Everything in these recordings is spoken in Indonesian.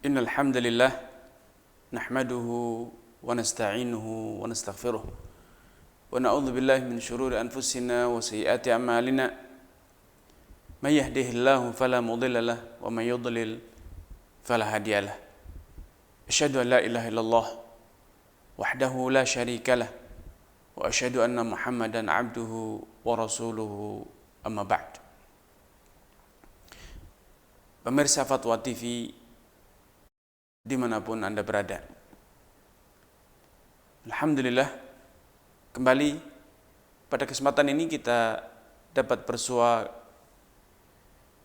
إن الحمد لله نحمده ونستعينه ونستغفره ونعوذ بالله من شرور أنفسنا وسيئات أعمالنا من يهده الله فلا مضل له ومن يضلل فلا هادي له أشهد أن لا إله إلا الله وحده لا شريك له وأشهد أن محمدا عبده ورسوله أما بعد. Pemirsa Fatwa TV dimanapun Anda berada, alhamdulillah kembali pada kesempatan ini kita dapat bersua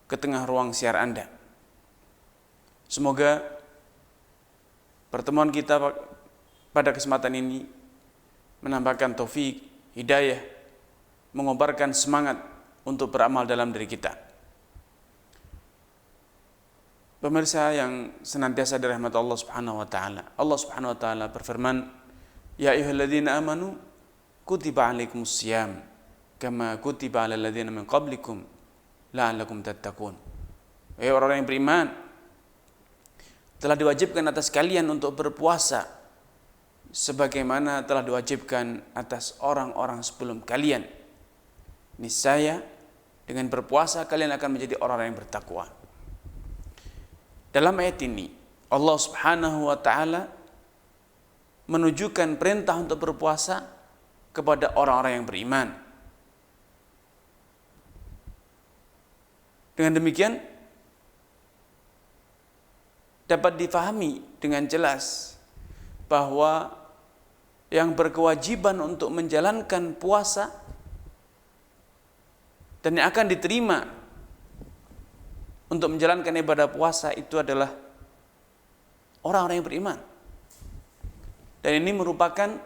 ke tengah ruang siar Anda. Semoga pertemuan kita pada kesempatan ini menambahkan taufik, hidayah, mengobarkan semangat untuk beramal dalam diri kita. Pemirsa yang senantiasa dirahmati Allah Subhanahu wa taala. Allah Subhanahu wa taala berfirman, "Ya ayyuhalladzina amanu kutiba 'alaikumusiyam kama kutiba 'alal ladzina min qablikum la'allakum tattaqun." Wahai orang yang beriman, telah diwajibkan atas kalian untuk berpuasa sebagaimana telah diwajibkan atas orang-orang sebelum kalian. Niscaya dengan berpuasa kalian akan menjadi orang yang bertakwa. Dalam ayat ini Allah Subhanahu wa taala menunjukkan perintah untuk berpuasa kepada orang-orang yang beriman. Dengan demikian dapat difahami dengan jelas bahwa yang berkewajiban untuk menjalankan puasa dan yang akan diterima untuk menjalankan ibadah puasa itu adalah orang-orang yang beriman. Dan ini merupakan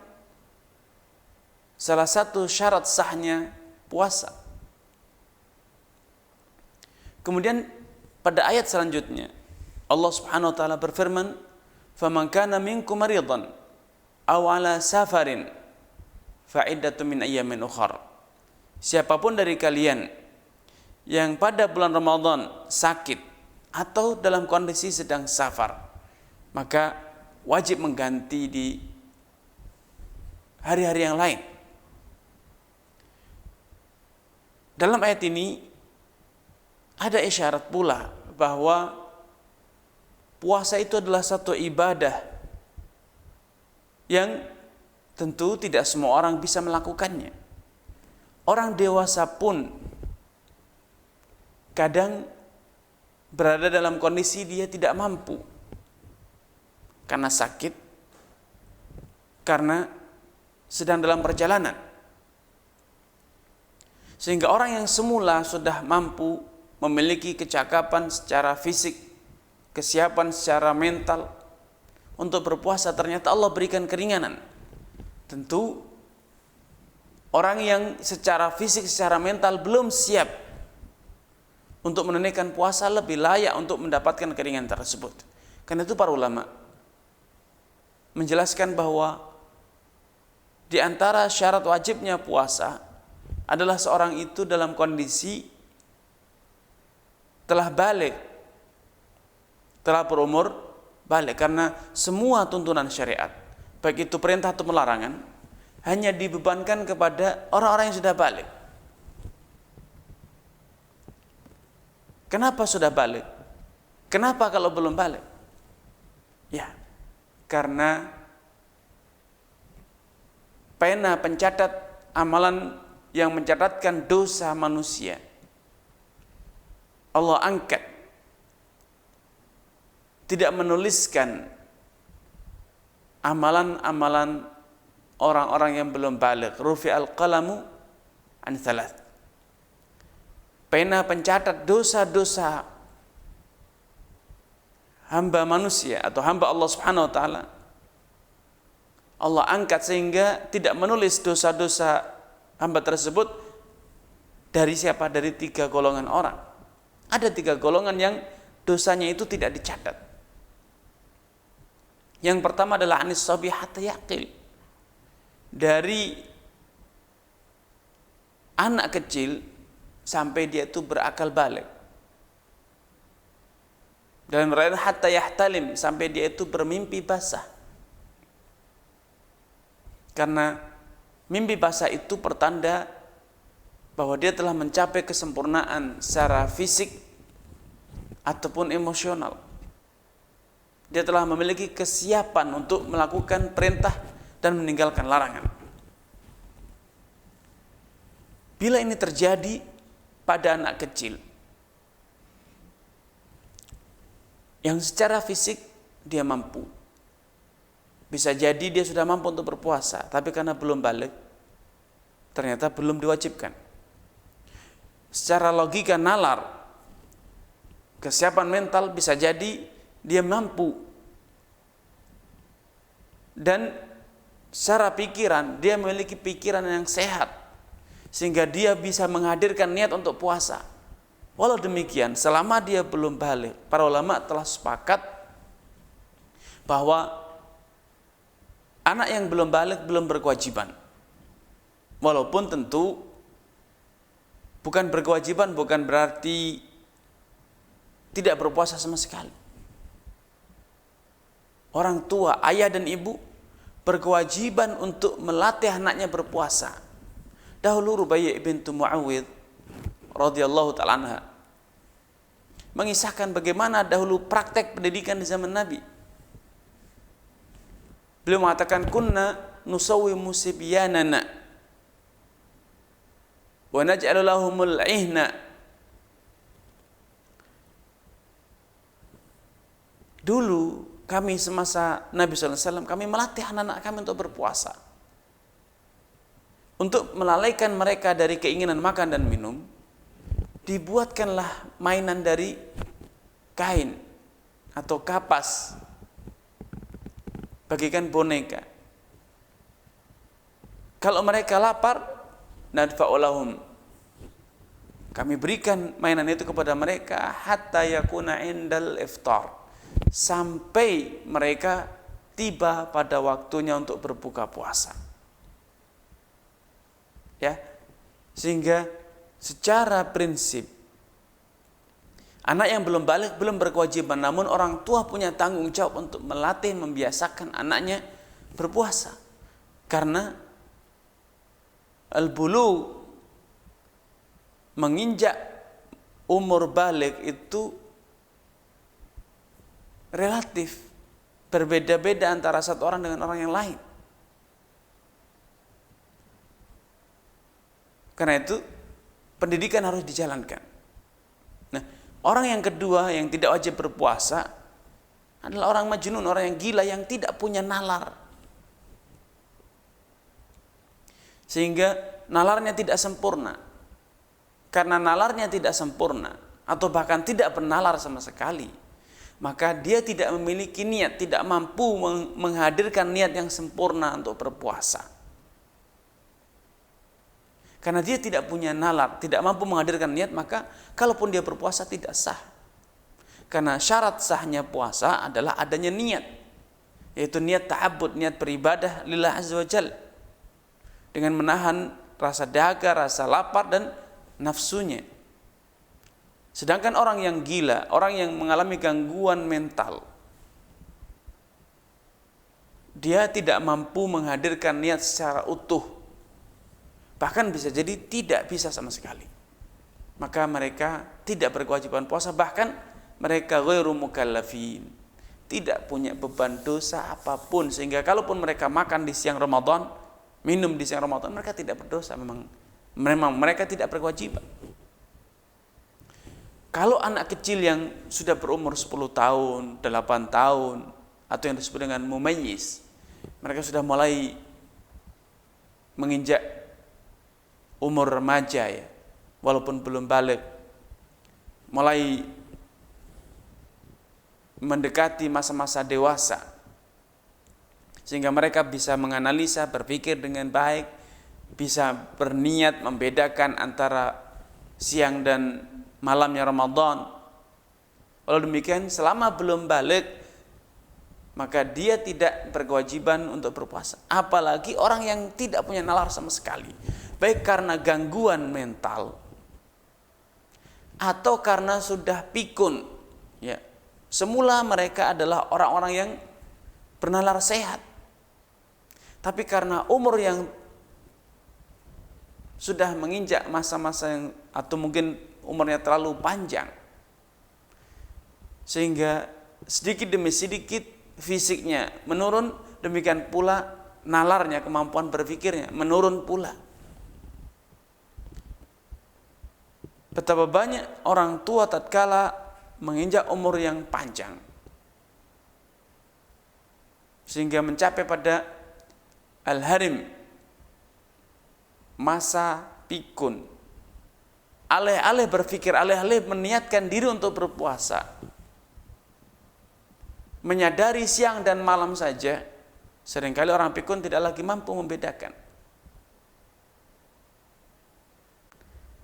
salah satu syarat sahnya puasa. Kemudian pada ayat selanjutnya Allah Subhanahu wa taala berfirman, "Faman kana minkum maridan aw ala safarin fa iddatun min ayyamin ukhra." Siapapun dari kalian yang pada bulan Ramadan sakit atau dalam kondisi sedang safar, maka wajib mengganti di hari-hari yang lain. Dalam ayat ini ada isyarat pula bahwa puasa itu adalah satu ibadah yang tentu tidak semua orang bisa melakukannya. Orang dewasa pun kadang berada dalam kondisi dia tidak mampu karena sakit, karena sedang dalam perjalanan. Sehingga orang yang semula sudah mampu, memiliki kecakapan secara fisik, kesiapan secara mental untuk berpuasa, ternyata Allah berikan keringanan. Tentu orang yang secara fisik, secara mental belum siap untuk menunaikan puasa lebih layak untuk mendapatkan keringanan tersebut. Karena itu para ulama menjelaskan bahwa di antara syarat wajibnya puasa adalah seorang itu dalam kondisi telah balik, telah berumur balik. Karena semua tuntunan syariat, baik itu perintah atau larangan, hanya dibebankan kepada orang-orang yang sudah balik. Kenapa sudah balik? Kenapa kalau belum balik? Ya, karena pena pencatat amalan yang mencatatkan dosa manusia Allah angkat, tidak menuliskan amalan-amalan orang-orang yang belum balik. Rufi'al qalamu an thalath. Pena pencatat dosa-dosa hamba manusia atau hamba Allah Subhanahu wa taala Allah angkat sehingga tidak menulis dosa-dosa hamba tersebut dari siapa? Dari 3 golongan orang. Ada 3 golongan yang dosanya itu tidak dicatat. Yang pertama adalah anis sabi hatta yaqil. Dari anak kecil sampai dia itu berakal balik. Dan riwayat hatta yahtalim, sampai dia itu bermimpi basah. Karena mimpi basah itu pertanda bahwa dia telah mencapai kesempurnaan secara fisik ataupun emosional. Dia telah memiliki kesiapan untuk melakukan perintah dan meninggalkan larangan. Bila ini terjadi pada anak kecil yang secara fisik dia mampu, bisa jadi dia sudah mampu untuk berpuasa, tapi karena belum balik, ternyata belum diwajibkan. Secara logika nalar, kesiapan mental, bisa jadi dia mampu, dan secara pikiran dia memiliki pikiran yang sehat, sehingga dia bisa menghadirkan niat untuk puasa. Walau demikian, selama dia belum balik, para ulama telah sepakat bahwa anak yang belum balik belum berkewajiban. Walaupun tentu bukan berkewajiban bukan berarti tidak berpuasa sama sekali. Orang tua, ayah dan ibu berkewajiban untuk melatih anaknya berpuasa. Dahulu Rubaiyah bintu Muawwidh radhiyallahu ta'ala anha mengisahkan bagaimana dahulu praktek pendidikan di zaman Nabi. Beliau mengatakan, kunna nusawwimu sibyanana wa naj'alu lahumul ihna. Dulu kami semasa Nabi SAW, kami melatih anak-anak kami untuk berpuasa, untuk melalaikan mereka dari keinginan makan dan minum. Dibuatkanlah mainan dari kain atau kapas, bagikan boneka. Kalau mereka lapar, nadfa'ulahum, kami berikan mainan itu kepada mereka hatta yakuna indal iftar, sampai mereka tiba pada waktunya untuk berbuka puasa. Ya, sehingga secara prinsip anak yang belum balik belum berkewajiban, namun orang tua punya tanggung jawab untuk melatih, membiasakan anaknya berpuasa. Karena al-bulugh, menginjak umur balik, itu relatif berbeda-beda antara satu orang dengan orang yang lain. Karena itu pendidikan harus dijalankan. Nah, orang yang kedua yang tidak wajib berpuasa adalah orang majnun, orang yang gila, yang tidak punya nalar, sehingga nalarnya tidak sempurna. Karena nalarnya tidak sempurna atau bahkan tidak bernalar sama sekali, maka dia tidak memiliki niat, tidak mampu menghadirkan niat yang sempurna untuk berpuasa. Karena dia tidak punya nalar, tidak mampu menghadirkan niat, maka kalaupun dia berpuasa tidak sah. Karena syarat sahnya puasa adalah adanya niat, yaitu niat ta'abbud, niat beribadah lillah azza wa jalla, dengan menahan rasa dahaga, rasa lapar dan nafsunya. Sedangkan orang yang gila, orang yang mengalami gangguan mental, dia tidak mampu menghadirkan niat secara utuh, bahkan bisa jadi tidak bisa sama sekali. Maka mereka tidak berkewajiban puasa, bahkan mereka ghairu mukallafin, tidak punya beban dosa apapun, sehingga kalaupun mereka makan di siang Ramadan, minum di siang Ramadan, mereka tidak berdosa. Memang mereka tidak berkewajiban. Kalau anak kecil yang sudah berumur 10 tahun, 8 tahun, atau yang disebut dengan mumayyiz, mereka sudah mulai menginjak umur remaja, ya, walaupun belum balik, mulai mendekati masa-masa dewasa, sehingga mereka bisa menganalisa, berpikir dengan baik, bisa berniat membedakan antara siang dan malamnya Ramadan. Walau demikian, selama belum balik, maka dia tidak berkewajiban untuk berpuasa. Apalagi orang yang tidak punya nalar sama sekali, baik karena gangguan mental atau karena sudah pikun, ya, Semula mereka adalah orang-orang yang bernalar sehat. Tapi karena umur yang sudah menginjak masa-masa yang, atau mungkin umurnya terlalu panjang, sehingga sedikit demi sedikit fisiknya menurun, demikian pula nalarnya, kemampuan berpikirnya menurun pula. Betapa banyak orang tua tatkala menginjak umur yang panjang sehingga mencapai pada al-harim, masa pikun, alih-alih berpikir, alih-alih meniatkan diri untuk berpuasa, menyadari siang dan malam saja, seringkali orang pikun tidak lagi mampu membedakan.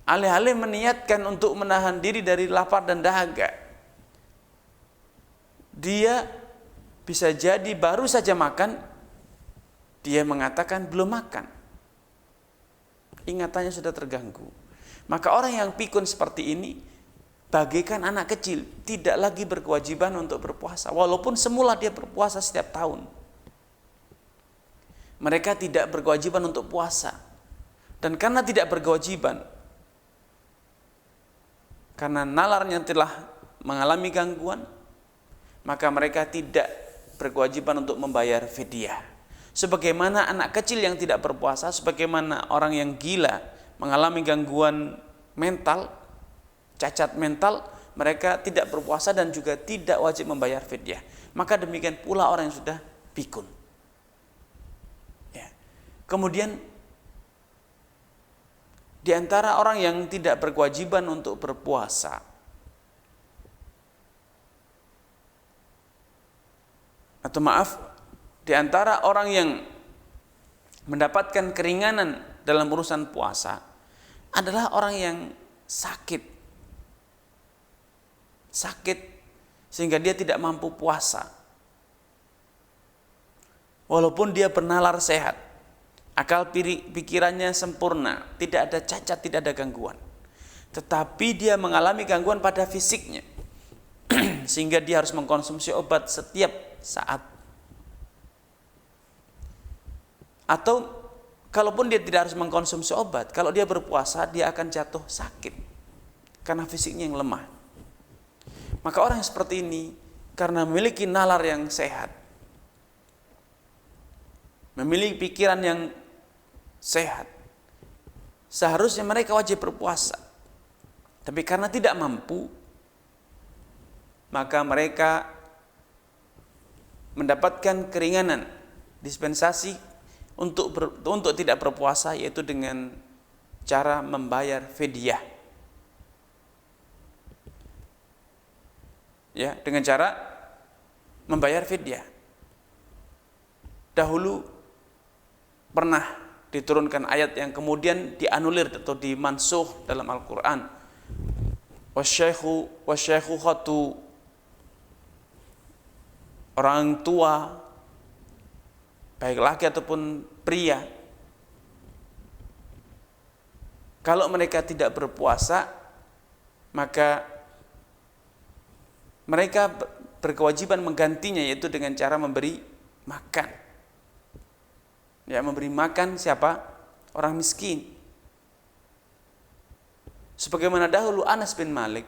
Alih-alih meniatkan untuk menahan diri dari lapar dan dahaga, dia bisa jadi baru saja makan, dia mengatakan belum makan. Ingatannya sudah terganggu. Maka orang yang pikun seperti ini bagaikan anak kecil, tidak lagi berkewajiban untuk berpuasa, walaupun semula dia berpuasa setiap tahun. Mereka tidak berkewajiban untuk puasa. Dan karena tidak berkewajiban, karena nalarnya telah mengalami gangguan, maka mereka tidak berkewajiban untuk membayar fidyah. Sebagaimana anak kecil yang tidak berpuasa, sebagaimana orang yang gila mengalami gangguan mental, cacat mental, mereka tidak berpuasa dan juga tidak wajib membayar fidyah. Maka demikian pula orang yang sudah pikun. Ya. Kemudian di antara orang yang tidak berkewajiban untuk berpuasa, atau maaf, di antara orang yang mendapatkan keringanan dalam urusan puasa adalah orang yang sakit sehingga dia tidak mampu puasa, walaupun dia bernalar sehat, akal pikirannya sempurna, tidak ada cacat, tidak ada gangguan, tetapi dia mengalami gangguan pada fisiknya sehingga dia harus mengkonsumsi obat setiap saat. Atau kalaupun dia tidak harus mengkonsumsi obat, kalau dia berpuasa dia akan jatuh sakit karena fisiknya yang lemah. Maka orang yang seperti ini karena memiliki nalar yang sehat, memiliki pikiran yang sehat, seharusnya mereka wajib berpuasa. Tapi karena tidak mampu, maka mereka mendapatkan keringanan, dispensasi untuk tidak berpuasa, yaitu dengan cara membayar fidyah. Ya, dengan cara membayar fidyah. Dahulu pernah diturunkan ayat yang kemudian dianulir atau dimansuh dalam Al-Qur'an. Wasyaikhatu, orang tua baik laki ataupun pria, kalau mereka tidak berpuasa, maka mereka berkewajiban menggantinya, yaitu dengan cara memberi makan. Ya, memberi makan siapa? Orang miskin. Sebagaimana dahulu Anas bin Malik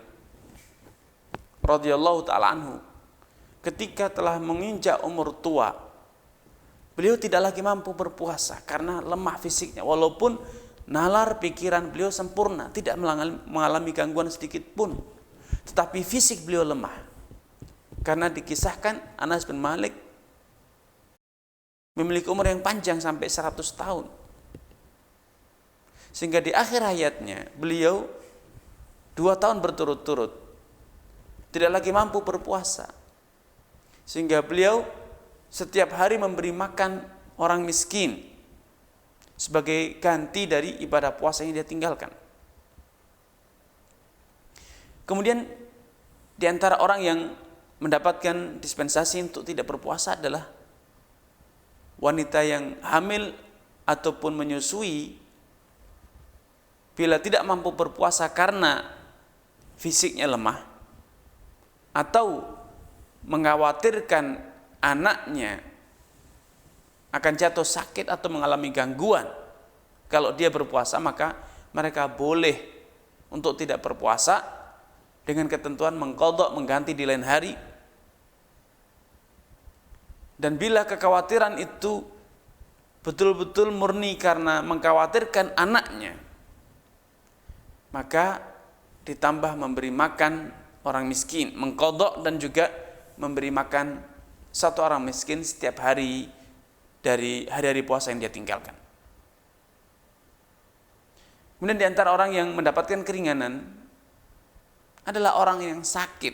radhiyallahu taala anhu, ketika telah menginjak umur tua, beliau tidak lagi mampu berpuasa karena lemah fisiknya, walaupun nalar pikiran beliau sempurna, tidak mengalami gangguan sedikit pun, tetapi fisik beliau lemah. Karena dikisahkan Anas bin Malik memiliki umur yang panjang sampai 100 tahun. Sehingga di akhir hayatnya beliau 2 tahun berturut-turut tidak lagi mampu berpuasa. Sehingga beliau setiap hari memberi makan orang miskin sebagai ganti dari ibadah puasa yang dia tinggalkan. Kemudian di antara orang yang mendapatkan dispensasi untuk tidak berpuasa adalah wanita yang hamil ataupun menyusui. Bila tidak mampu berpuasa karena fisiknya lemah, atau mengkhawatirkan anaknya akan jatuh sakit atau mengalami gangguan kalau dia berpuasa, maka mereka boleh untuk tidak berpuasa dengan ketentuan mengqadha, mengganti di lain hari. Dan bila kekhawatiran itu betul-betul murni karena mengkhawatirkan anaknya, maka ditambah memberi makan orang miskin, mengqadha dan juga memberi makan satu orang miskin setiap hari dari hari-hari puasa yang dia tinggalkan. Kemudian di antara orang yang mendapatkan keringanan adalah orang yang sakit.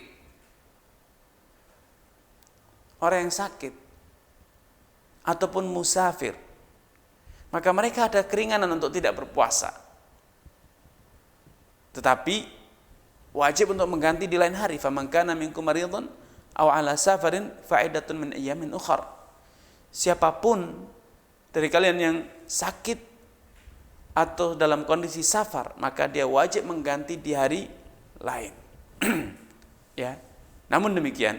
Orang yang sakit ataupun musafir, maka mereka ada keringanan untuk tidak berpuasa. Tetapi wajib untuk mengganti di lain hari. Faman kana minkum maridun aw ala safarin fa'idatun min ayyamin ukhar. Siapapun dari kalian yang sakit atau dalam kondisi safar, maka dia wajib mengganti di hari lain. Ya. Namun demikian,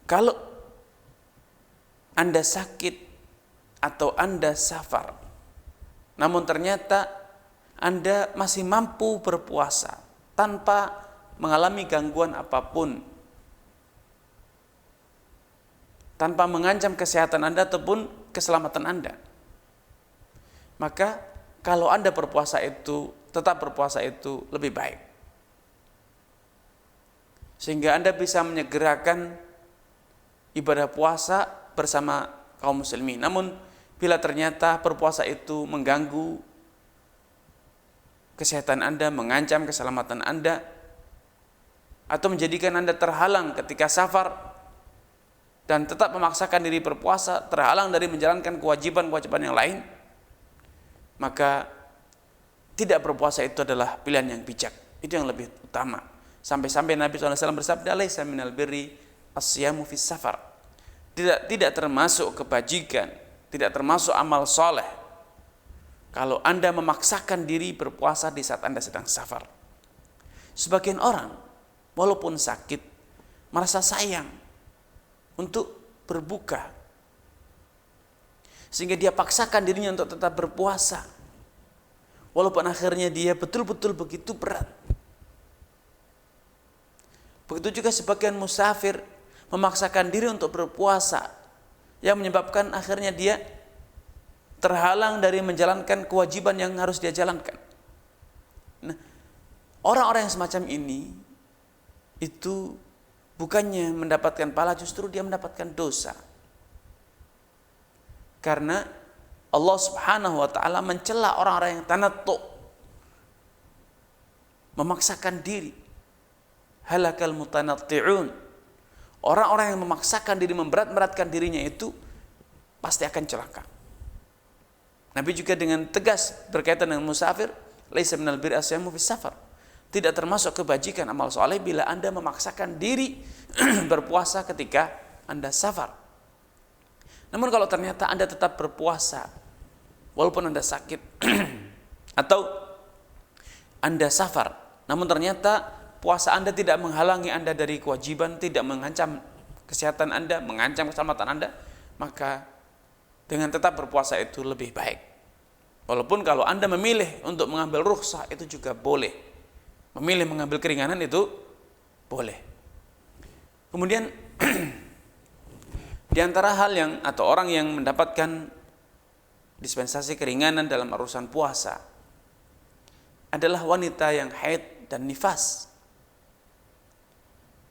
kalau Anda sakit atau Anda safar, namun ternyata Anda masih mampu berpuasa tanpa mengalami gangguan apapun, tanpa mengancam kesehatan Anda ataupun keselamatan Anda, maka kalau Anda berpuasa itu, tetap berpuasa itu lebih baik, sehingga Anda bisa menyegerakan ibadah puasa bersama kaum muslimin. Namun bila ternyata berpuasa itu mengganggu kesehatan Anda, mengancam keselamatan Anda, atau menjadikan Anda terhalang ketika safar dan tetap memaksakan diri berpuasa, terhalang dari menjalankan kewajiban-kewajiban yang lain, maka tidak berpuasa itu adalah pilihan yang bijak. Itu yang lebih utama. Sampai-sampai Nabi SAW bersabda, laisa minal birri as-siyamu fis safar. Tidak termasuk kebajikan, tidak termasuk amal soleh kalau Anda memaksakan diri berpuasa di saat Anda sedang safar. Sebagian orang walaupun sakit merasa sayang untuk berbuka, sehingga dia paksakan dirinya untuk tetap berpuasa walaupun akhirnya dia betul-betul begitu berat. Begitu juga sebagian musafir memaksakan diri untuk berpuasa, yang menyebabkan akhirnya dia terhalang dari menjalankan kewajiban yang harus dia jalankan. Nah, orang-orang yang semacam ini itu bukannya mendapatkan pahala, justru dia mendapatkan dosa. Karena Allah Subhanahu wa taala mencela orang-orang yang tanattu, memaksakan diri. Halakal mutanatti'un. Orang-orang yang memaksakan diri, memberat-beratkan dirinya itu pasti akan celaka. Nabi juga dengan tegas berkaitan dengan musafir, laisa minal birri as-siyamu fis safar. Tidak termasuk kebajikan amal soleh bila Anda memaksakan diri berpuasa ketika Anda safar. Namun kalau ternyata Anda tetap berpuasa walaupun Anda sakit atau Anda safar, namun ternyata puasa Anda tidak menghalangi Anda dari kewajiban, tidak mengancam kesehatan Anda, mengancam keselamatan Anda, maka dengan tetap berpuasa itu lebih baik. Walaupun kalau Anda memilih untuk mengambil rukhsah itu juga boleh. Memilih mengambil keringanan itu boleh. Kemudian di antara hal yang atau orang yang mendapatkan dispensasi keringanan dalam urusan puasa adalah wanita yang haid dan nifas.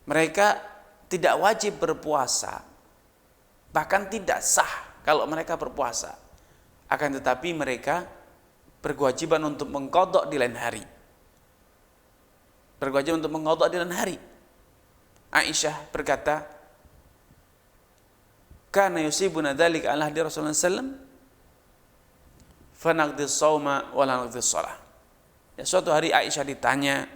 Mereka tidak wajib berpuasa, bahkan tidak sah kalau mereka berpuasa. Akan tetapi mereka berkewajiban untuk mengqadha di lain hari. Berkewajiban untuk mengqadha di lain hari. Aisyah berkata, "Kana yusibuna dzalika ala hadi Rasulullah sallallahu alaihi wasallam, fa naqdi shauma wa la naqdi shalah." Ya, suatu hari Aisyah ditanya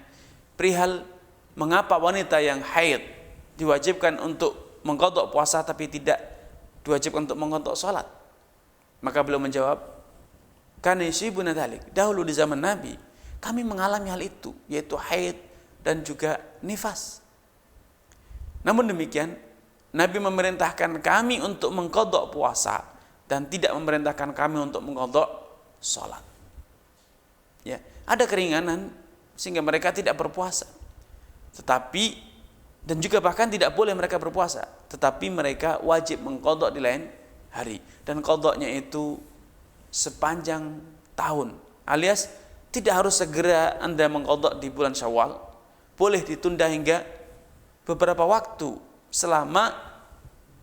perihal mengapa wanita yang haid diwajibkan untuk mengqadha puasa tapi tidak diwajibkan untuk mengqadha salat. Maka beliau menjawab, "Kana yusibuna dzalik." Dahulu di zaman Nabi, kami mengalami hal itu, yaitu haid dan juga nifas. Namun demikian, Nabi memerintahkan kami untuk mengqadha puasa dan tidak memerintahkan kami untuk mengqadha salat. Ya, ada keringanan sehingga mereka tidak berpuasa. Tetapi dan juga bahkan tidak boleh mereka berpuasa, tetapi mereka wajib mengqadha di lain hari, dan qadhanya itu sepanjang tahun, alias tidak harus segera Anda mengqadha di bulan Syawal, boleh ditunda hingga beberapa waktu selama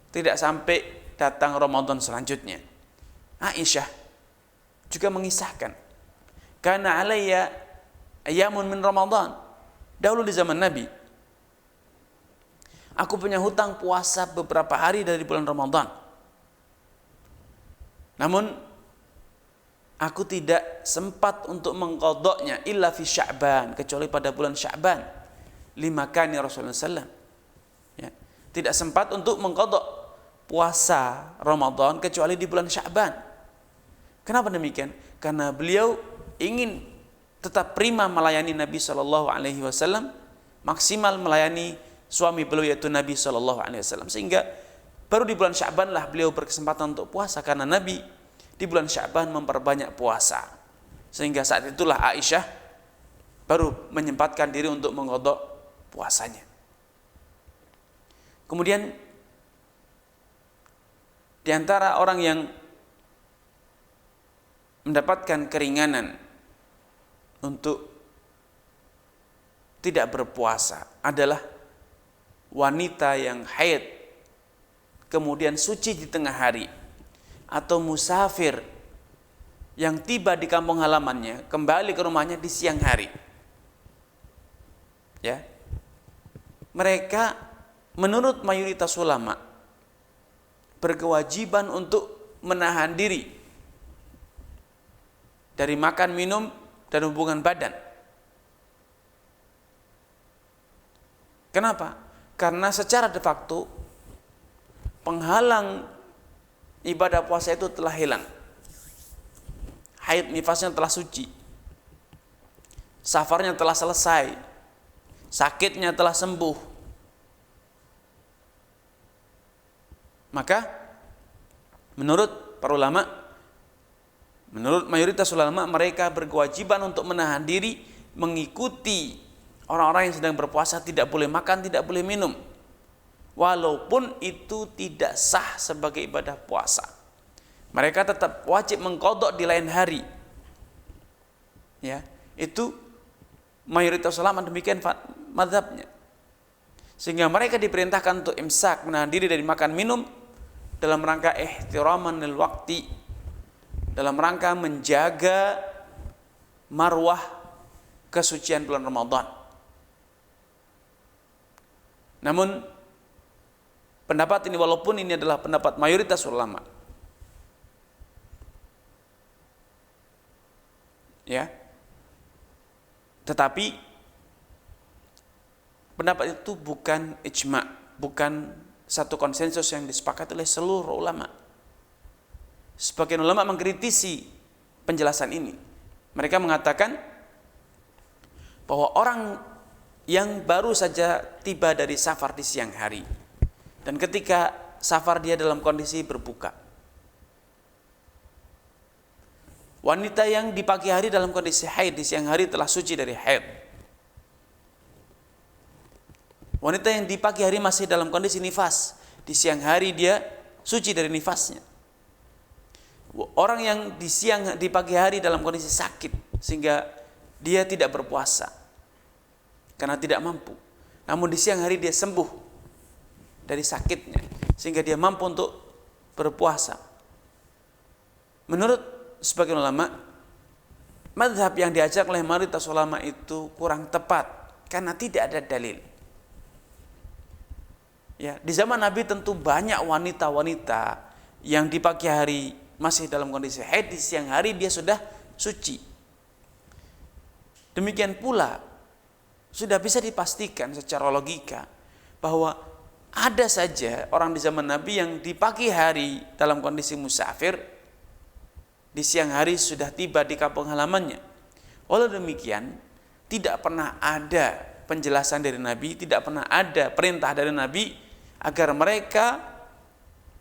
tidak sampai datang Ramadan selanjutnya. Aisyah juga mengisahkan, kana alayya ayamun min Ramadan, dahulu di zaman Nabi aku punya hutang puasa beberapa hari dari bulan Ramadan. Namun aku tidak sempat untuk mengqadhanya illa fi Sya'ban, kecuali pada bulan Sya'ban. Lima kani Rasulullah sallallahu alaihi wasallam. Ya, tidak sempat untuk mengqadha puasa Ramadan kecuali di bulan Sya'ban. Kenapa demikian? Karena beliau ingin tetap prima melayani Nabi sallallahu alaihi wasallam, maksimal melayani suami beliau yaitu Nabi SAW, sehingga baru di bulan Sya'ban lah beliau berkesempatan untuk puasa, karena Nabi di bulan Sya'ban memperbanyak puasa, sehingga saat itulah Aisyah baru menyempatkan diri untuk mengqadha puasanya. Kemudian di antara orang yang mendapatkan keringanan untuk tidak berpuasa adalah wanita yang haid kemudian suci di tengah hari, atau musafir yang tiba di kampung halamannya kembali ke rumahnya di siang hari. Ya, mereka menurut mayoritas ulama berkewajiban untuk menahan diri dari makan, minum, dan hubungan badan. Kenapa? Karena secara de facto penghalang ibadah puasa itu telah hilang. Haid nifasnya telah suci, safarnya telah selesai, sakitnya telah sembuh. Maka menurut para ulama, menurut mayoritas ulama, mereka berkewajiban untuk menahan diri mengikuti orang-orang yang sedang berpuasa, tidak boleh makan, tidak boleh minum, walaupun itu tidak sah sebagai ibadah puasa. Mereka tetap wajib mengqadha di lain hari. Ya, itu mayoritas ulama demikian mazhabnya. Sehingga mereka diperintahkan untuk imsak, menahan diri dari makan minum dalam rangka ihtiraman lil waqti, dalam rangka menjaga marwah kesucian bulan Ramadan. Namun pendapat ini, walaupun ini adalah pendapat mayoritas ulama, ya, tetapi pendapat itu bukan ijma, bukan satu konsensus yang disepakati oleh seluruh ulama. Sebagian ulama mengkritisi penjelasan ini. Mereka mengatakan bahwa orang yang baru saja tiba dari safar di siang hari, dan ketika safar dia dalam kondisi berbuka, wanita yang di pagi hari dalam kondisi haid, di siang hari telah suci dari haid. Wanita yang di pagi hari masih dalam kondisi nifas, di siang hari dia suci dari nifasnya. Orang yang di pagi hari dalam kondisi sakit sehingga dia tidak berpuasa karena tidak mampu, namun di siang hari dia sembuh dari sakitnya sehingga dia mampu untuk berpuasa. Menurut sebagian ulama, mazhab yang diajak oleh mayoritas ulama itu kurang tepat karena tidak ada dalil. Ya, di zaman Nabi tentu banyak wanita-wanita yang di pagi hari masih dalam kondisi haid, di siang hari dia sudah suci. Demikian pula sudah bisa dipastikan secara logika bahwa ada saja orang di zaman Nabi yang di pagi hari dalam kondisi musafir, di siang hari sudah tiba di kampung halamannya. Walau demikian, tidak pernah ada penjelasan dari Nabi, tidak pernah ada perintah dari Nabi agar mereka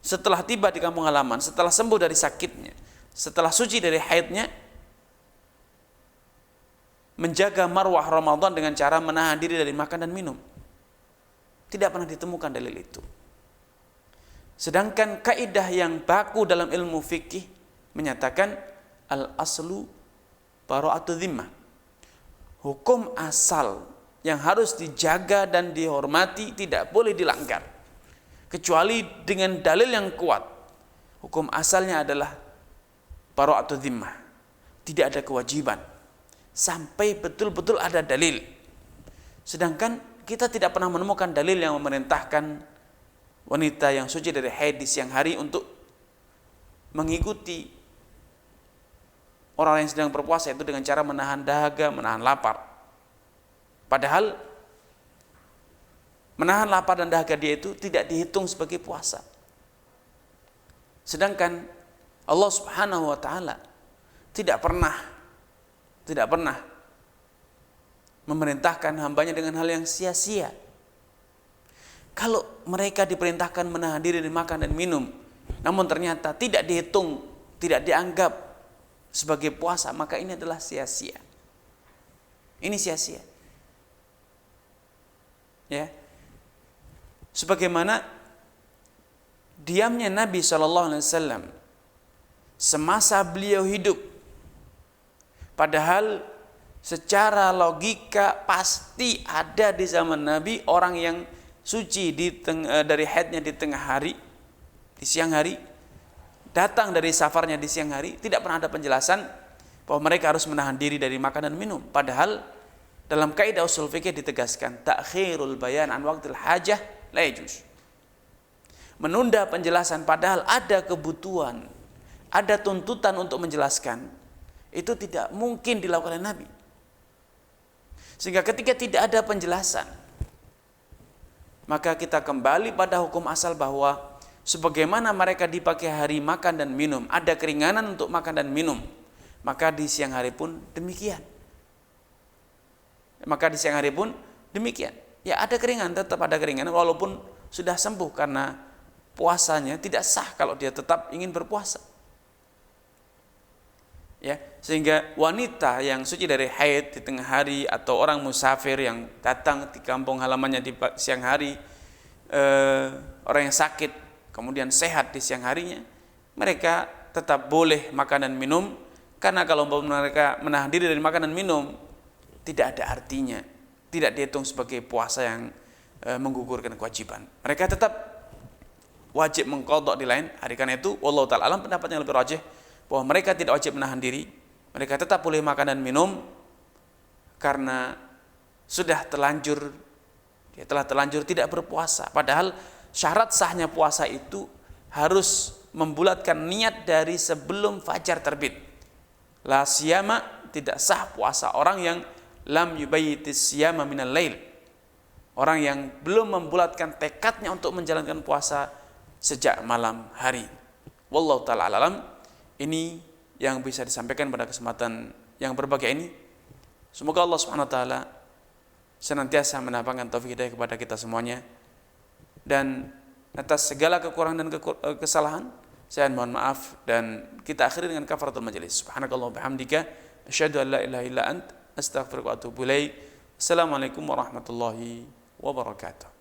setelah tiba di kampung halaman, setelah sembuh dari sakitnya, setelah suci dari haidnya, menjaga marwah Ramadan dengan cara menahan diri dari makan dan minum. Tidak pernah ditemukan dalil itu. Sedangkan kaidah yang baku dalam ilmu fikih menyatakan al-aslu bara'atu dhimmah. Hukum asal yang harus dijaga dan dihormati tidak boleh dilanggar kecuali dengan dalil yang kuat. Hukum asalnya adalah bara'atu dhimmah. Tidak ada kewajiban sampai betul-betul ada dalil. Sedangkan kita tidak pernah menemukan dalil yang memerintahkan wanita yang suci dari haid di siang hari untuk mengikuti orang yang sedang berpuasa itu dengan cara menahan dahaga, menahan lapar. Padahal menahan lapar dan dahaga dia itu tidak dihitung sebagai puasa. Sedangkan Allah Subhanahu wa taala tidak pernah memerintahkan hambanya dengan hal yang sia-sia. Kalau mereka diperintahkan menahan diri dari makan dan minum, namun ternyata tidak dihitung, tidak dianggap sebagai puasa, maka ini adalah sia-sia. Ini sia-sia. Ya. Sebagaimana diamnya Nabi SAW semasa beliau hidup, padahal secara logika pasti ada di zaman Nabi orang yang suci dari haidnya di tengah hari, di siang hari, datang dari safarnya di siang hari, tidak pernah ada penjelasan bahwa mereka harus menahan diri dari makan dan minum. Padahal dalam kaidah usul fikih ditegaskan ta'khirul bayan an waqtil hajah la yajuz. Menunda penjelasan padahal ada kebutuhan, ada tuntutan untuk menjelaskan, itu tidak mungkin dilakukan oleh Nabi. Sehingga ketika tidak ada penjelasan, maka kita kembali pada hukum asal bahwa sebagaimana mereka di pagi hari makan dan minum, ada keringanan untuk makan dan minum, maka di siang hari pun demikian. Ya ada keringanan, tetap ada keringanan walaupun sudah sembuh, karena puasanya tidak sah kalau dia tetap ingin berpuasa. Ya, sehingga wanita yang suci dari haid di tengah hari atau orang musafir yang datang di kampung halamannya di siang hari, orang yang sakit kemudian sehat di siang harinya, mereka tetap boleh makan dan minum, karena kalau mereka menahan diri dari makan dan minum tidak ada artinya, tidak dihitung sebagai puasa yang menggugurkan kewajiban. Mereka tetap wajib mengqadha di lain hari. Karena itu wallahu ta'ala alam, pendapat yang lebih rajih bahwa mereka tidak wajib menahan diri, mereka tetap boleh makan dan minum karena sudah terlanjur tidak berpuasa. Padahal syarat sahnya puasa itu harus membulatkan niat dari sebelum fajar terbit. La siyama, tidak sah puasa orang yang lam yubayyitis siyama minal lail, orang yang belum membulatkan tekadnya untuk menjalankan puasa sejak malam hari. Wallahu ta'ala alam. Ini yang bisa disampaikan pada kesempatan yang berbahagia ini. Semoga Allah Subhanahu wa taala senantiasa menambahkan taufik hidayah kepada kita semuanya, dan atas segala kekurangan dan kesalahan saya mohon maaf, dan kita akhiri dengan kafaratul majelis. Subhanakallah bihamdika asyhadu an la ilaha illa ant astaghfiruka wa atubu ilaik. Assalamualaikum warahmatullahi wabarakatuh.